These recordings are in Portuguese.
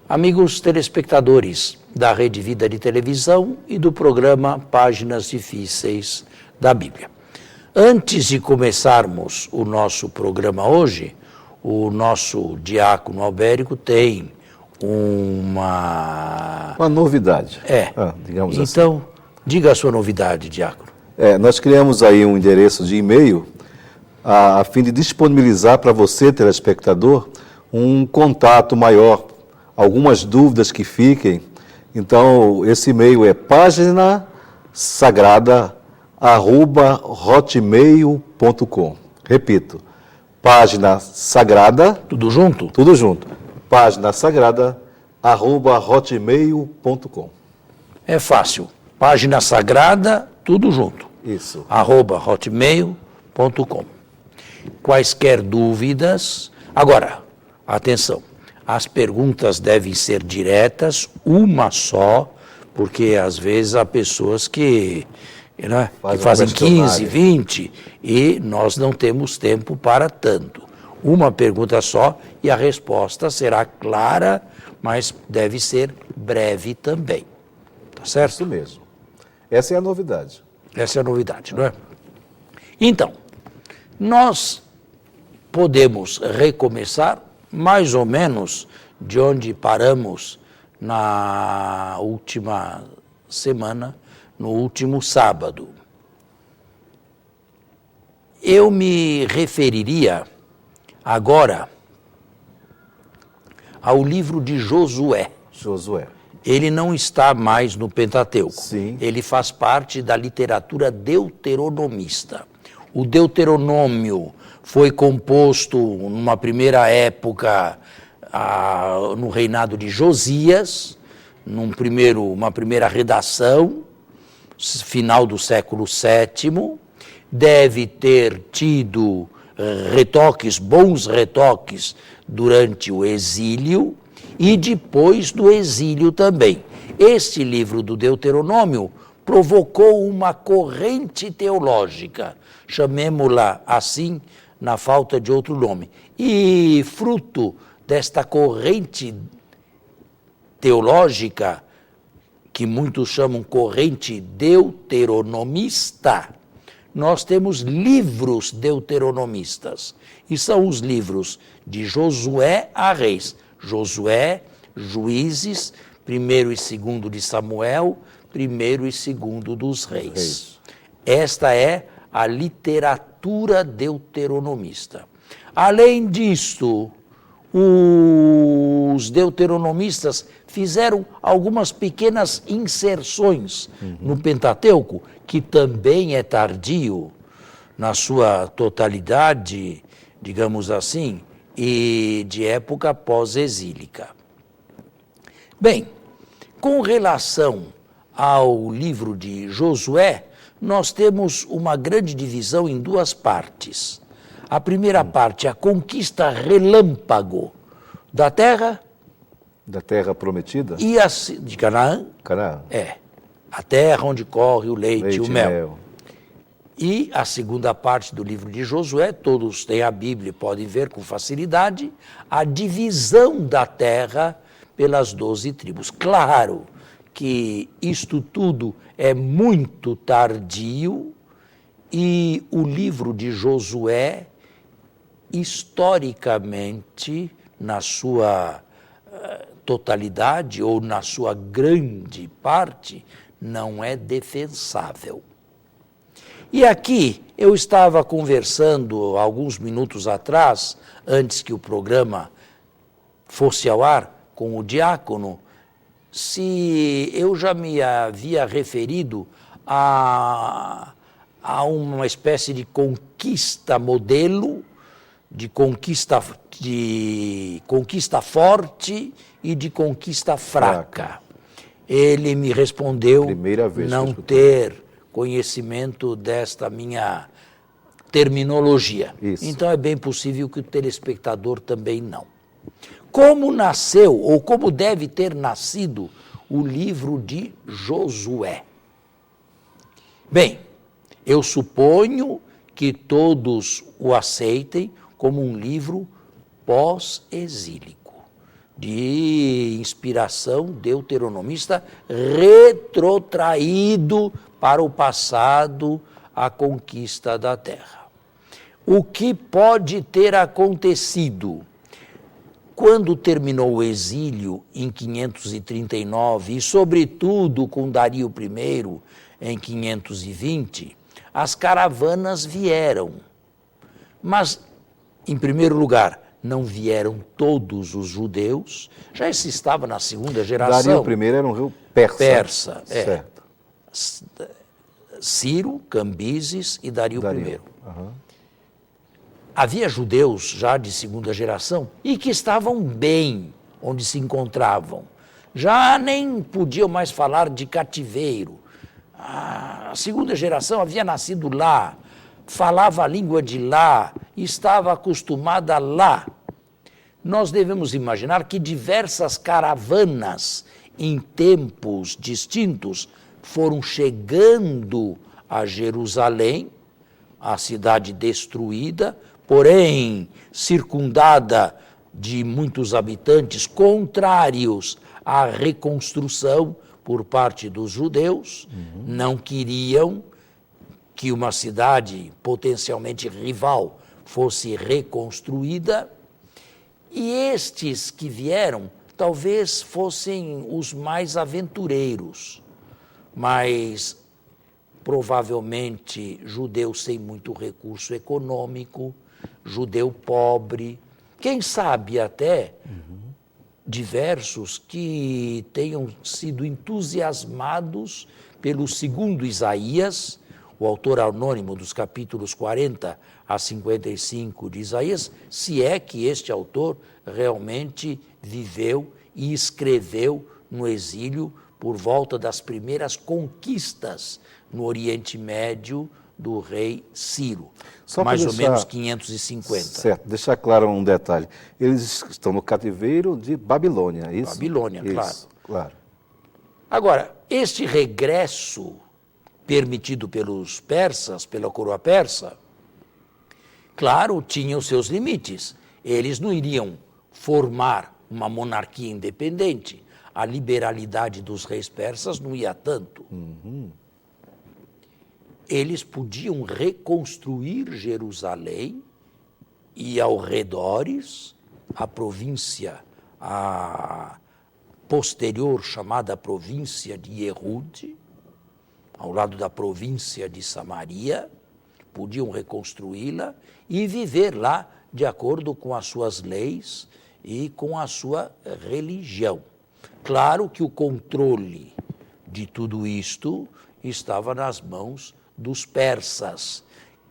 Amigos telespectadores da Rede Vida de Televisão e do programa Páginas Difíceis da Bíblia. Antes de começarmos o nosso programa hoje, o nosso diácono Albérico tem uma novidade. Digamos assim. Então, diga a sua novidade, diácono. Nós criamos aí um endereço de e-mail a fim de disponibilizar para você, telespectador, um contato maior, algumas dúvidas que fiquem. Então, esse e-mail é paginasagrada@hotmail.com. Repito, página sagrada. Tudo junto? Tudo junto. paginasagrada@hotmail.com. É fácil. Página sagrada, tudo junto. Isso. @hotmail.com. Quaisquer dúvidas. Agora, atenção. As perguntas devem ser diretas, uma só, porque às vezes há pessoas que fazem 15, 20 e nós não temos tempo para tanto. Uma pergunta só e a resposta será clara, mas deve ser breve também. Tá certo? Isso mesmo. Essa é a novidade. Essa é a novidade, não é? Então, nós podemos recomeçar mais ou menos de onde paramos na última semana, no último sábado. Eu me referiria agora ao livro de Josué. Josué. Ele não está mais no Pentateuco. Sim. Ele faz parte da literatura deuteronomista. O Deuteronômio foi composto numa primeira época no reinado de Josias, uma primeira redação, final do século VII, deve ter tido bons retoques durante o exílio e depois do exílio também. Este livro do Deuteronômio provocou uma corrente teológica, chamemo-la assim, na falta de outro nome. E fruto desta corrente teológica, que muitos chamam corrente deuteronomista, nós temos livros deuteronomistas. E são os livros de Josué a Reis. Josué, Juízes, 1º e 2º de Samuel, 1º e 2º dos Reis. Esta é a literatura deuteronomista. Além disto, os deuteronomistas fizeram algumas pequenas inserções no Pentateuco, que também é tardio na sua totalidade, digamos assim, e de época pós-exílica. Bem, com relação ao livro de Josué, nós temos uma grande divisão em duas partes. A primeira parte, a conquista relâmpago da terra. Da terra prometida? De Canaã. Canaã. A terra onde corre o leite e o mel. E a segunda parte do livro de Josué, todos têm a Bíblia e podem ver com facilidade, a divisão da terra pelas 12 tribos. Claro que isto tudo é muito tardio e o livro de Josué, historicamente, na sua totalidade ou na sua grande parte, não é defensável. E aqui eu estava conversando alguns minutos atrás, antes que o programa fosse ao ar, com o diácono, se eu já me havia referido a uma espécie de conquista modelo, de conquista forte e de conquista fraca. Ele me respondeu não ter conhecimento desta minha terminologia. Isso. Então é bem possível que o telespectador também não. Como nasceu, ou como deve ter nascido, o livro de Josué? Bem, eu suponho que todos o aceitem como um livro pós-exílico. de inspiração deuteronomista, retrotraído para o passado, a conquista da terra. O que pode ter acontecido? Quando terminou o exílio em 539 e, sobretudo, com Dario I em 520, as caravanas vieram. Mas, em primeiro lugar, não vieram todos os judeus, já se estava na segunda geração. Dario I era um rei persa. Persa, é. Certo. Ciro, Cambises e Dario I. Uhum. Havia judeus já de segunda geração e que estavam bem onde se encontravam. Já nem podiam mais falar de cativeiro. A segunda geração havia nascido lá, falava a língua de lá, estava acostumada lá. Nós devemos imaginar que diversas caravanas em tempos distintos foram chegando a Jerusalém, a cidade destruída, porém circundada de muitos habitantes contrários à reconstrução por parte dos judeus. Não queriam que uma cidade potencialmente rival fosse reconstruída. E estes que vieram talvez fossem os mais aventureiros, mas provavelmente judeus sem muito recurso econômico, judeu pobre, quem sabe até diversos que tenham sido entusiasmados pelo segundo Isaías, o autor anônimo dos capítulos 40 a 55 de Isaías, se é que este autor realmente viveu e escreveu no exílio por volta das primeiras conquistas no Oriente Médio do rei Ciro, mais ou menos 550. Certo, deixar claro um detalhe. Eles estão no cativeiro de Babilônia, isso? Babilônia, isso, claro. Agora, este regresso permitido pelos persas, pela coroa persa, claro, tinha os seus limites. Eles não iriam formar uma monarquia independente. A liberalidade dos reis persas não ia tanto. Eles podiam reconstruir Jerusalém e arredores, a província a posterior chamada província de Yehud, ao lado da província de Samaria, podiam reconstruí-la e viver lá de acordo com as suas leis e com a sua religião. Claro que o controle de tudo isto estava nas mãos dos persas,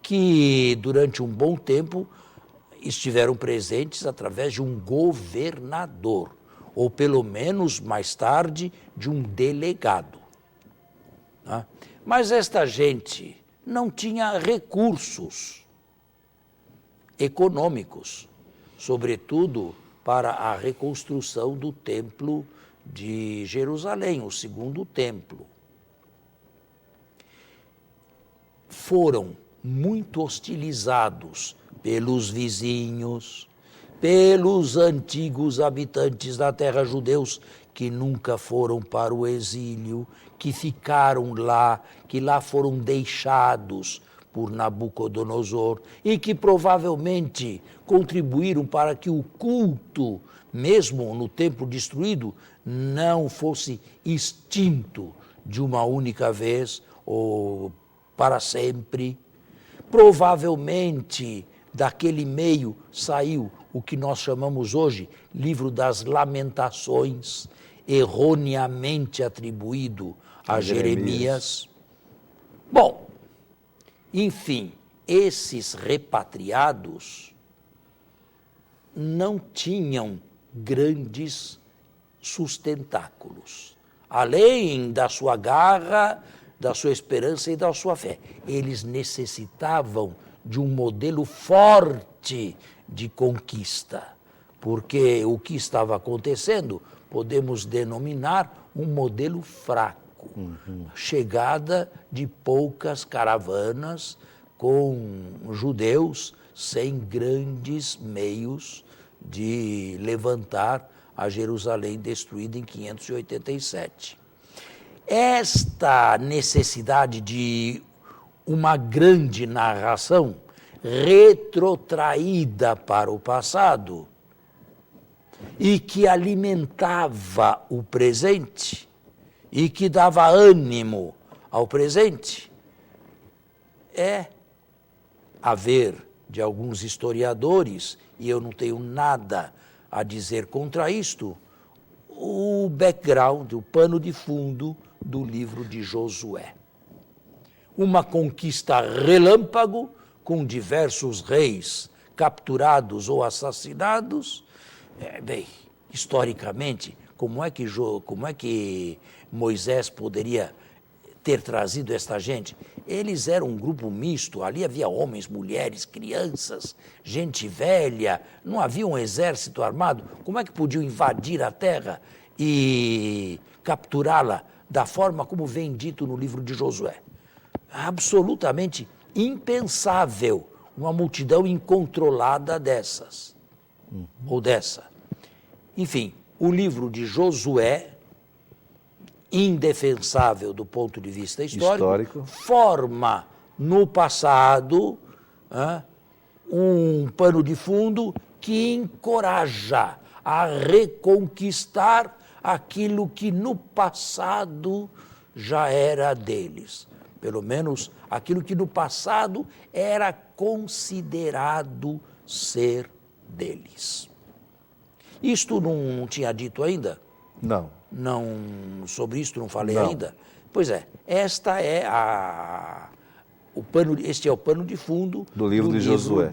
que durante um bom tempo estiveram presentes através de um governador, ou pelo menos mais tarde de um delegado. Mas esta gente não tinha recursos econômicos, sobretudo para a reconstrução do templo de Jerusalém, o segundo templo. Foram muito hostilizados pelos vizinhos, pelos antigos habitantes da terra, judeus que nunca foram para o exílio, que ficaram lá, que lá foram deixados por Nabucodonosor e que provavelmente contribuíram para que o culto, mesmo no templo destruído, não fosse extinto de uma única vez ou para sempre. Provavelmente daquele meio saiu o que nós chamamos hoje livro das Lamentações, erroneamente atribuído a Jeremias. Bom, enfim, esses repatriados não tinham grandes sustentáculos, além da sua garra, da sua esperança e da sua fé. Eles necessitavam de um modelo forte de conquista, porque o que estava acontecendo podemos denominar um modelo fraco. Chegada de poucas caravanas com judeus sem grandes meios de levantar a Jerusalém destruída em 587. Esta necessidade de uma grande narração retrotraída para o passado e que alimentava o presente e que dava ânimo ao presente, é haver de alguns historiadores, e eu não tenho nada a dizer contra isto, o background, o pano de fundo do livro de Josué. Uma conquista relâmpago, com diversos reis capturados ou assassinados. Bem, historicamente, como é que Moisés poderia ter trazido esta gente? Eles eram um grupo misto, ali havia homens, mulheres, crianças, gente velha, não havia um exército armado. Como é que podiam invadir a terra e capturá-la da forma como vem dito no livro de Josué? Absolutamente impensável uma multidão incontrolada dessas, ou dessa. Enfim, o livro de Josué, indefensável do ponto de vista histórico, forma no passado um pano de fundo que encoraja a reconquistar aquilo que no passado já era deles. Pelo menos aquilo que no passado era considerado ser deles. Isto não tinha dito ainda? Não. Sobre isto não falei ainda? Pois é, este é o pano de fundo do livro de Josué.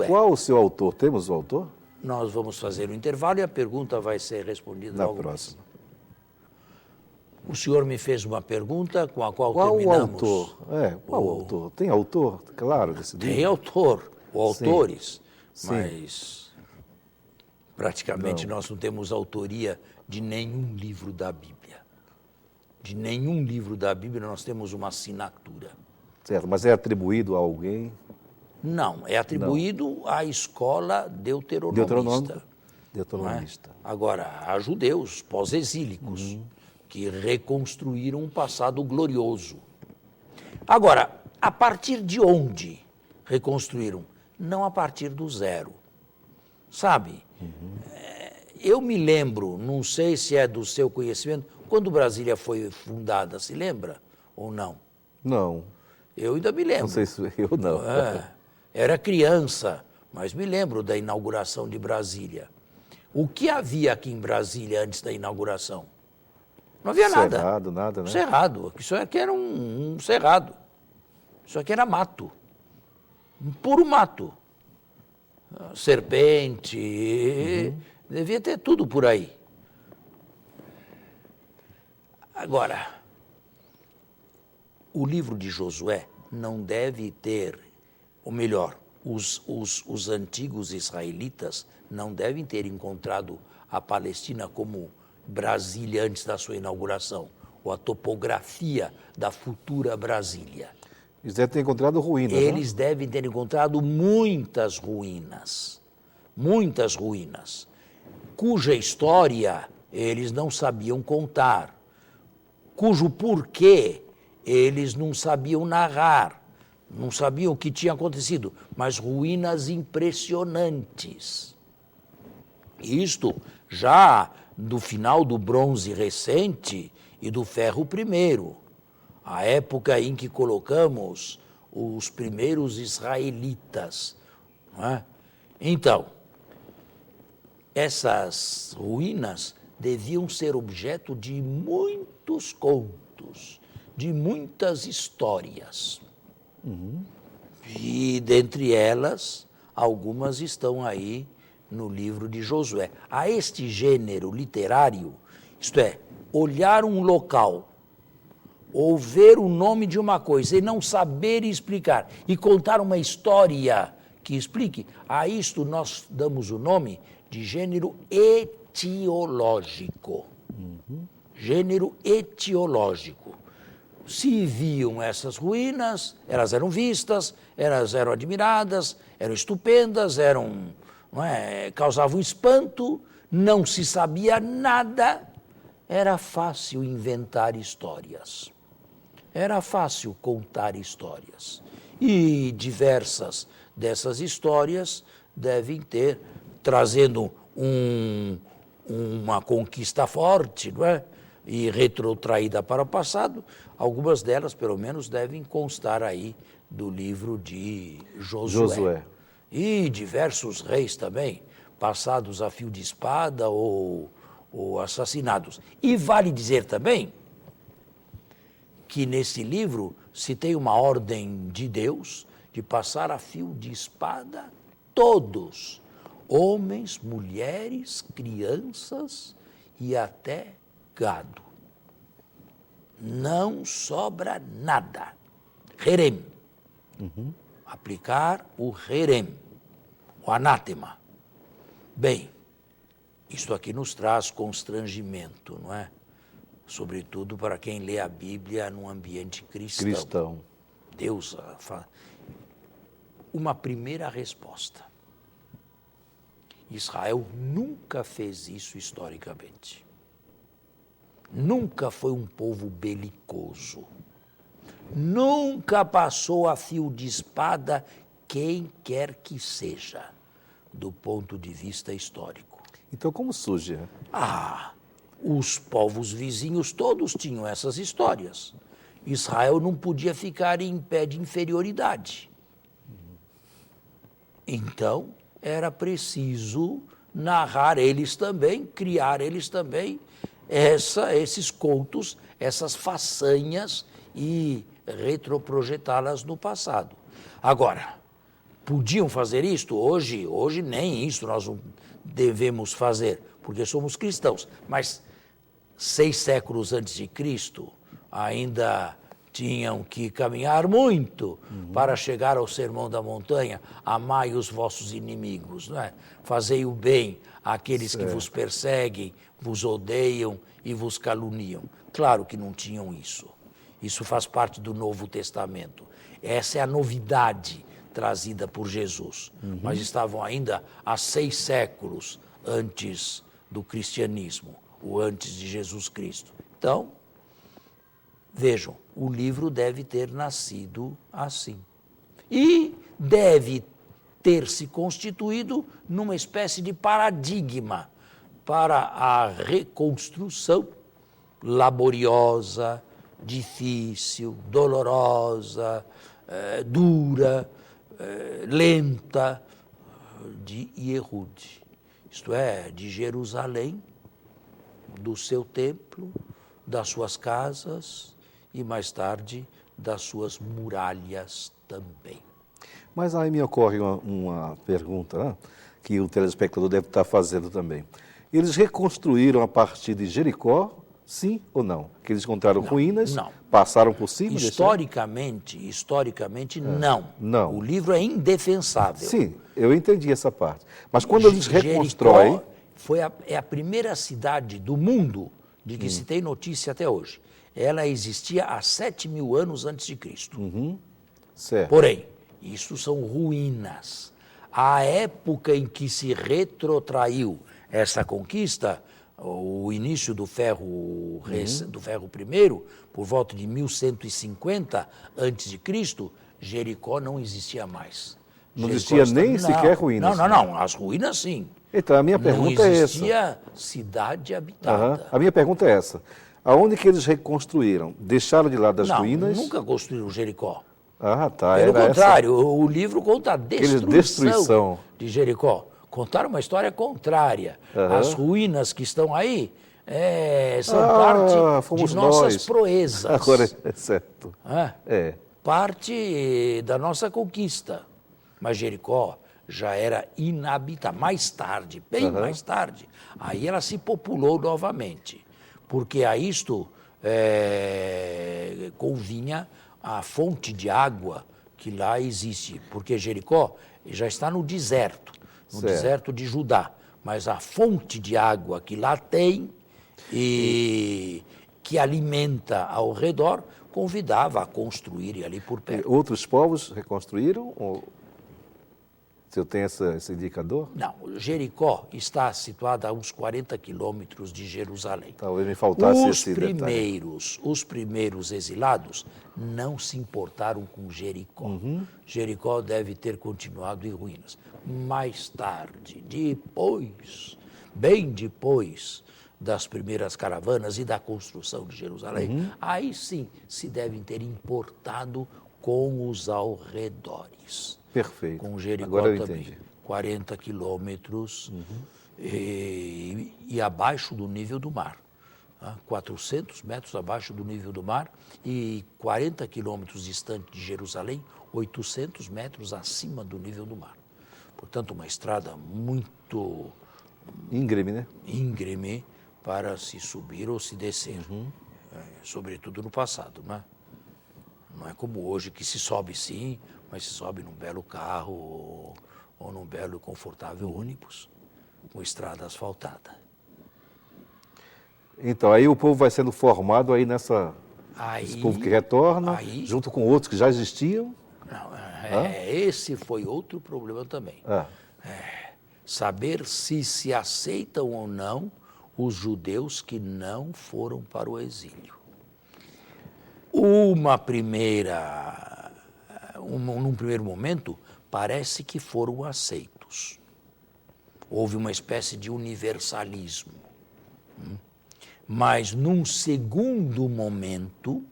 Qual o seu autor? Temos o autor? Nós vamos fazer um intervalo e a pergunta vai ser respondida na logo próxima. O senhor me fez uma pergunta com a qual terminamos. Qual o autor? Qual o autor? Tem autor, claro, desse livro? Tem autor, ou autores, Sim. mas praticamente nós não temos autoria de nenhum livro da Bíblia. De nenhum livro da Bíblia nós temos uma assinatura. Certo, mas é atribuído a alguém? Não, é atribuído à escola deuteronomista. Deuteronomista. Agora, há judeus pós-exílicos que reconstruíram um passado glorioso. Agora, a partir de onde reconstruíram? Não a partir do zero. Sabe? Eu me lembro, não sei se é do seu conhecimento, quando Brasília foi fundada, se lembra ou não? Não. Eu ainda me lembro. Não sei se eu não. Era criança, mas me lembro da inauguração de Brasília. O que havia aqui em Brasília antes da inauguração? Não havia nada. Cerrado, nada, né? Cerrado. Isso aqui era um cerrado. Isso aqui era mato. Um puro mato. Serpente, devia ter tudo por aí. Agora, o livro de Josué não deve ter, ou melhor, os antigos israelitas não devem ter encontrado a Palestina como Brasília antes da sua inauguração, ou a topografia da futura Brasília. Eles devem ter encontrado ruínas. Eles devem ter encontrado muitas ruínas, cuja história eles não sabiam contar, cujo porquê eles não sabiam narrar, não sabiam o que tinha acontecido, mas ruínas impressionantes. Isto já do final do bronze recente e do ferro primeiro, a época em que colocamos os primeiros israelitas. Não é? Então, essas ruínas deviam ser objeto de muitos contos, de muitas histórias. E, dentre elas, algumas estão aí no livro de Josué. A este gênero literário, isto é, olhar um local, ou ver o nome de uma coisa e não saber explicar, e contar uma história que explique, a isto nós damos o nome de gênero etiológico. Gênero etiológico. Se viam essas ruínas, elas eram vistas, elas eram admiradas, eram estupendas, causavam espanto, não se sabia nada, era fácil inventar histórias. Era fácil contar histórias. E diversas dessas histórias devem ter, trazendo uma conquista forte, não é? E retrotraída para o passado, algumas delas, pelo menos, devem constar aí do livro de Josué. E diversos reis também, passados a fio de espada ou assassinados. E vale dizer também que nesse livro se tem uma ordem de Deus de passar a fio de espada todos, homens, mulheres, crianças e até gado. Não sobra nada. Herem. Aplicar o herem, o anátema. Bem, isso aqui nos traz constrangimento, não é? Sobretudo para quem lê a Bíblia num ambiente cristão. Deus fala. Uma primeira resposta. Israel nunca fez isso historicamente. Nunca foi um povo belicoso. Nunca passou a fio de espada quem quer que seja, do ponto de vista histórico. Então, como surge? Os povos vizinhos todos tinham essas histórias. Israel não podia ficar em pé de inferioridade. Então, era preciso narrar eles também, criar eles também, esses contos, essas façanhas e retroprojetá-las no passado. Agora, podiam fazer isto? Hoje nem isso nós não devemos fazer, porque somos cristãos. Mas 6 séculos antes de Cristo, ainda tinham que caminhar muito para chegar ao Sermão da Montanha, amai os vossos inimigos, não é? Fazei o bem àqueles que vos perseguem, vos odeiam e vos caluniam. Claro que não tinham isso. Isso faz parte do Novo Testamento. Essa é a novidade trazida por Jesus. Mas estavam ainda há 6 séculos antes do cristianismo, ou antes de Jesus Cristo. Então, vejam, o livro deve ter nascido assim. E deve ter se constituído numa espécie de paradigma para a reconstrução laboriosa, difícil, dolorosa, dura, lenta de Yehud, isto é, de Jerusalém, do seu templo, das suas casas e mais tarde das suas muralhas também. Mas aí me ocorre uma pergunta, né, que o telespectador deve estar fazendo também. Eles reconstruíram a partir de Jericó, sim ou não? Que eles encontraram ruínas, passaram por cima? Historicamente, não. O livro é indefensável. Sim, eu entendi essa parte. Mas quando eles reconstroem... É a primeira cidade do mundo de que se tem notícia até hoje. Ela existia há 7.000 anos antes de Cristo. Certo. Porém, isso são ruínas. A época em que se retrotraiu essa conquista, o início do ferro I, por volta de 1150 a.C., Jericó não existia mais. Não existia nem sequer ruínas? Não, as ruínas sim. Então, a minha pergunta é essa. Não existia cidade habitada. A minha pergunta é essa. Aonde que eles reconstruíram? Deixaram de lado as ruínas? Nunca construíram Jericó. Tá. Pelo contrário, o livro conta a destruição de Jericó. Contaram uma história contrária. As ruínas que estão aí são parte de nossas proezas. Agora é certo. Parte da nossa conquista. Mas Jericó já era inabitável. Mais tarde, bem mais tarde, aí ela se populou novamente. Porque a isto convinha a fonte de água que lá existe. Porque Jericó já está no deserto de Judá. Mas a fonte de água que lá tem e que alimenta ao redor, convidava a construir ali por perto. Outros povos reconstruíram? senhor tem esse indicador? Não, Jericó está situada a uns 40 quilômetros de Jerusalém. Talvez me faltasse esse detalhe. Os primeiros exilados não se importaram com Jericó. Jericó deve ter continuado em ruínas. Mais tarde, bem depois das primeiras caravanas e da construção de Jerusalém, aí sim se devem ter importado com os arredores. Perfeito. Com Jericó Agora eu também. entendi. 40 quilômetros e abaixo do nível do mar. 400 metros abaixo do nível do mar e 40 quilômetros distante de Jerusalém, 800 metros acima do nível do mar. Portanto, uma estrada muito Íngreme, né? íngreme para se subir ou se descer, sobretudo no passado, né? Não é como hoje que se sobe sim, mas se sobe num belo carro ou num belo e confortável ônibus com estrada asfaltada. Então, aí o povo vai sendo formado aí esse povo que retorna, junto com outros que já existiam. Não, esse foi outro problema também. Saber se aceitam ou não os judeus que não foram para o exílio. Num primeiro momento, parece que foram aceitos. Houve uma espécie de universalismo. Mas num segundo momento,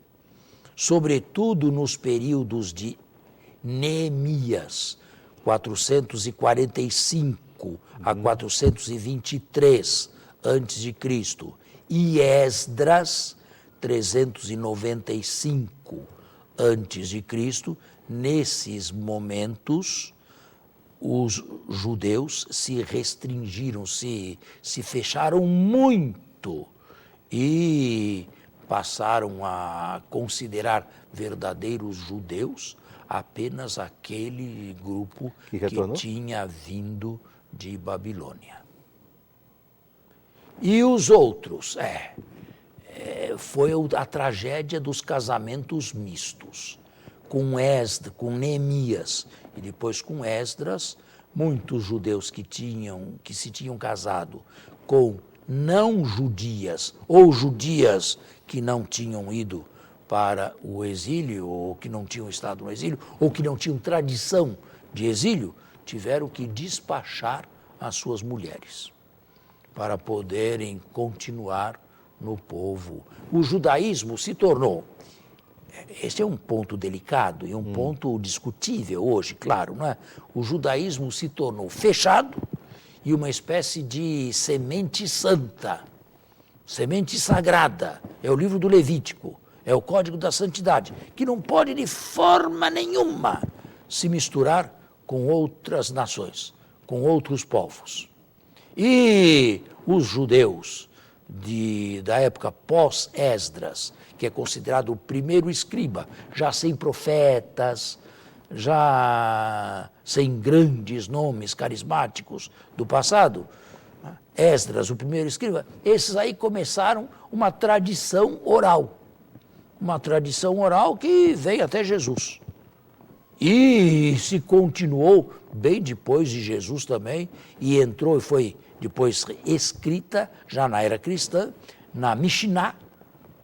sobretudo nos períodos de Neemias, 445 a 423 a.C., e Esdras, 395 a.C., nesses momentos, os judeus se restringiram, se fecharam muito e passaram a considerar verdadeiros judeus apenas aquele grupo que tinha vindo de Babilônia. E os outros? Foi a tragédia dos casamentos mistos, com Neemias e depois com Esdras. Muitos judeus que se tinham casado com não judias ou judias que não tinham ido para o exílio, ou que não tinham estado no exílio, ou que não tinham tradição de exílio, tiveram que despachar as suas mulheres para poderem continuar no povo. O judaísmo se tornou, esse é um ponto delicado e um ponto discutível hoje, claro, não é? O judaísmo se tornou fechado e uma espécie de semente santa, semente sagrada, é o livro do Levítico, é o código da santidade, que não pode de forma nenhuma se misturar com outras nações, com outros povos. E os judeus da época pós-Esdras, que é considerado o primeiro escriba, já sem profetas, já sem grandes nomes carismáticos do passado, Esdras, o primeiro escriba, esses aí começaram uma tradição oral que veio até Jesus. E se continuou bem depois de Jesus também, e entrou e foi depois escrita, já na era cristã, na Mishnah,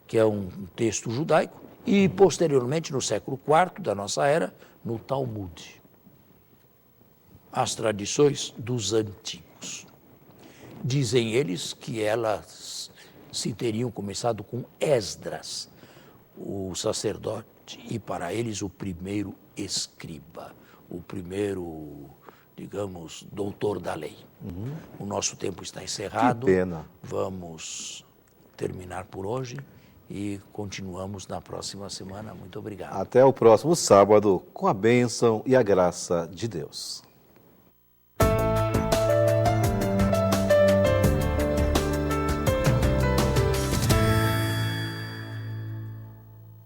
que é um texto judaico, e posteriormente, no século IV da nossa era, no Talmud. As tradições dos antigos. Dizem eles que elas se teriam começado com Esdras, o sacerdote, e para eles o primeiro escriba, o primeiro, digamos, doutor da lei. O nosso tempo está encerrado. Que pena. Vamos terminar por hoje e continuamos na próxima semana. Muito obrigado. Até o próximo sábado, com a bênção e a graça de Deus.